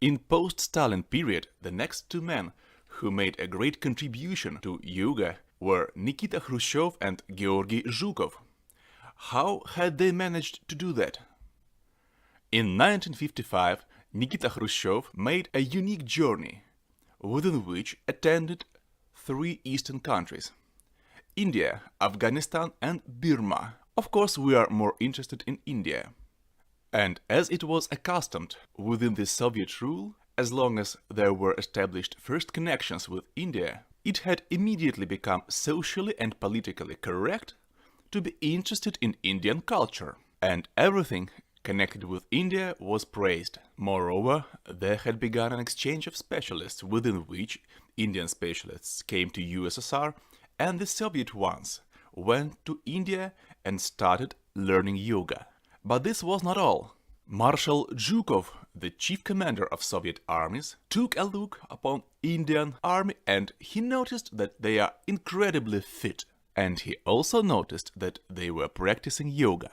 In post-Stalin period, the next two men who made a great contribution to yoga were Nikita Khrushchev and Georgy Zhukov. How had they managed to do that? In 1955, Nikita Khrushchev made a unique journey, within which attended 3 Eastern countries: India, Afghanistan and Burma. Of course, we are more interested in India. And as it was accustomed within the Soviet rule, as long as there were established first connections with India, it had immediately become socially and politically correct to be interested in Indian culture, and everything connected with India was praised. Moreover, there had begun an exchange of specialists, within which Indian specialists came to USSR and the Soviet ones went to India and started learning yoga. But this was not all. Marshal Zhukov, the chief commander of Soviet armies, took a look upon Indian army and he noticed that they are incredibly fit. And he also noticed that they were practicing yoga.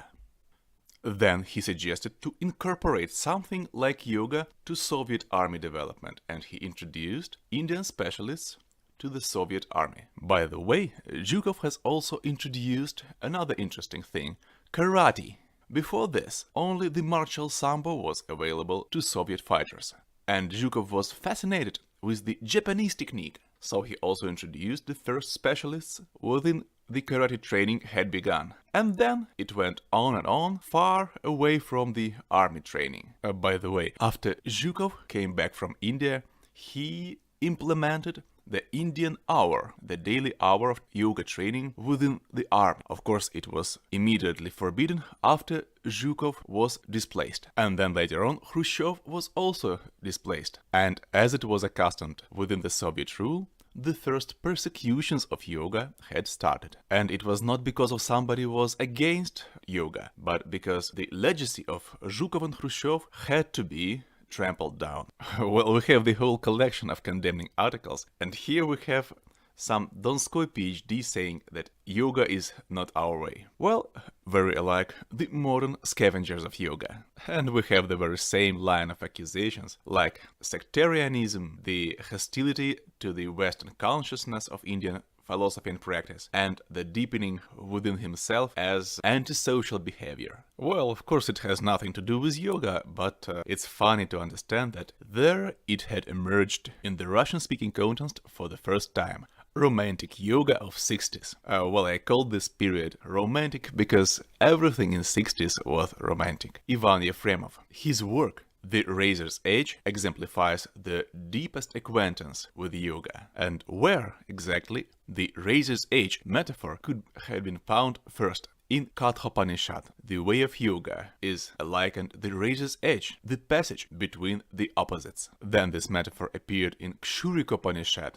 Then he suggested to incorporate something like yoga to Soviet army development, and he introduced Indian specialists to the Soviet army. By the way, Zhukov has also introduced another interesting thing: karate. Before this, only the martial sambo was available to Soviet fighters, and Zhukov was fascinated with the Japanese technique, so he also introduced the first specialists within the karate training had begun. And then it went on and on, far away from the army training. By the way, after Zhukov came back from India, he implemented the Indian hour, the daily hour of yoga training within the army. Of course, it was immediately forbidden after Zhukov was displaced. And then later on, Khrushchev was also displaced. And as it was accustomed within the Soviet rule, the first persecutions of yoga had started. And it was not because of somebody was against yoga, but because the legacy of Zhukov and Khrushchev had to be trampled down. Well, we have the whole collection of condemning articles, and here we have some Donskoy PhD saying that yoga is not our way. Well, very alike the modern scavengers of yoga. And we have the very same line of accusations, like sectarianism, the hostility to the Western consciousness of Indian philosophy and practice, and the deepening within himself as antisocial behavior. Well, of course it has nothing to do with yoga, but it's funny to understand that there it had emerged in the Russian-speaking context for the first time. Romantic yoga of 60s. Well, I called this period romantic because everything in 60s was romantic. Ivan Iefremov. His work, The Razor's Edge, exemplifies the deepest acquaintance with yoga. And where exactly the razor's edge metaphor could have been found first? In Kathopanishad, the way of yoga is likened the razor's edge, the passage between the opposites. Then this metaphor appeared in Kshurikopanishad,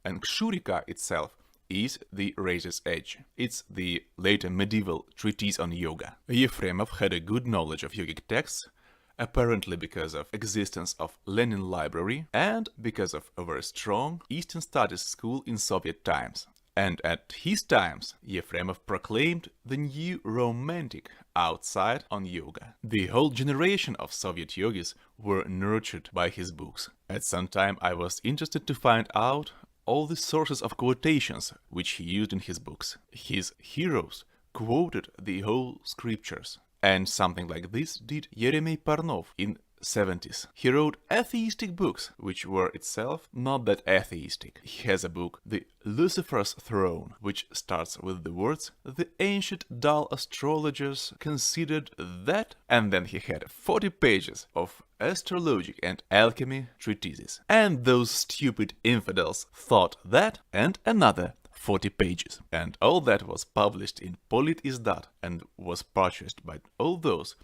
and Kshurika itself is the razor's edge. It's the later medieval treatise on yoga. Iefremov had a good knowledge of yogic texts, apparently because of existence of Lenin Library and because of a very strong Eastern Studies school in Soviet times. And at his times, Iefremov proclaimed the new romantic outside on yoga. The whole generation of Soviet yogis were nurtured by his books. At some time I was interested to find out all the sources of quotations which he used in his books. His heroes quoted the whole scriptures. And something like this did Yeremei Parnov in 70s. He wrote atheistic books, which were itself not that atheistic. He has a book, The Lucifer's Throne, which starts with the words, "The ancient dull astrologers considered that," and then he had 40 pages of astrology and alchemy treatises. And those stupid infidels thought that, and another 40 pages. And all that was published in Politizdat and was purchased by all those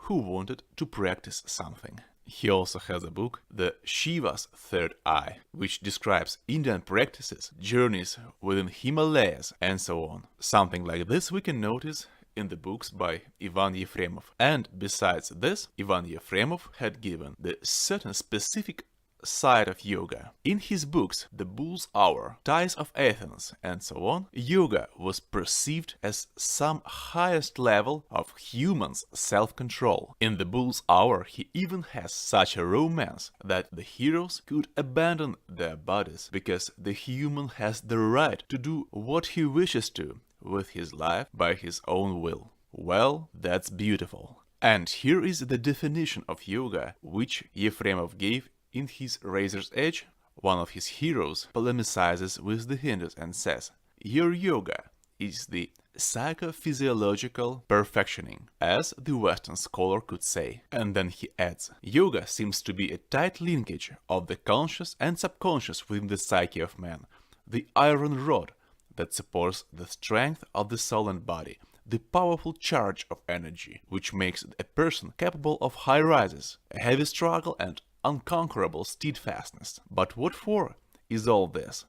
who wanted to practice something. He also has a book, The Shiva's Third Eye, which describes Indian practices, journeys within Himalayas, and so on. Something like this we can notice in the books by Ivan Iefremov. And besides this, Ivan Iefremov had given the certain specific side of yoga. In his books The Bull's Hour, Ties of Athens, and so on, yoga was perceived as some highest level of human's self-control. In The Bull's Hour he even has such a romance that the heroes could abandon their bodies because the human has the right to do what he wishes to with his life by his own will. Well, that's beautiful. And here is the definition of yoga which Iefremov gave in his Razor's Edge. One of his heroes polemicizes with the Hindus and says, "Your yoga is the psychophysiological perfectioning," as the Western scholar could say. And then he adds, "Yoga seems to be a tight linkage of the conscious and subconscious within the psyche of man, the iron rod that supports the strength of the soul and body, the powerful charge of energy, which makes a person capable of high rises, a heavy struggle and unconquerable steadfastness. But what for is all this?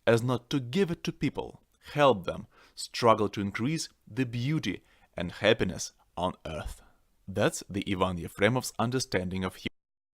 As not to give it to people, help them struggle to increase the beauty and happiness on earth." That's the Ivan Iefremov's understanding of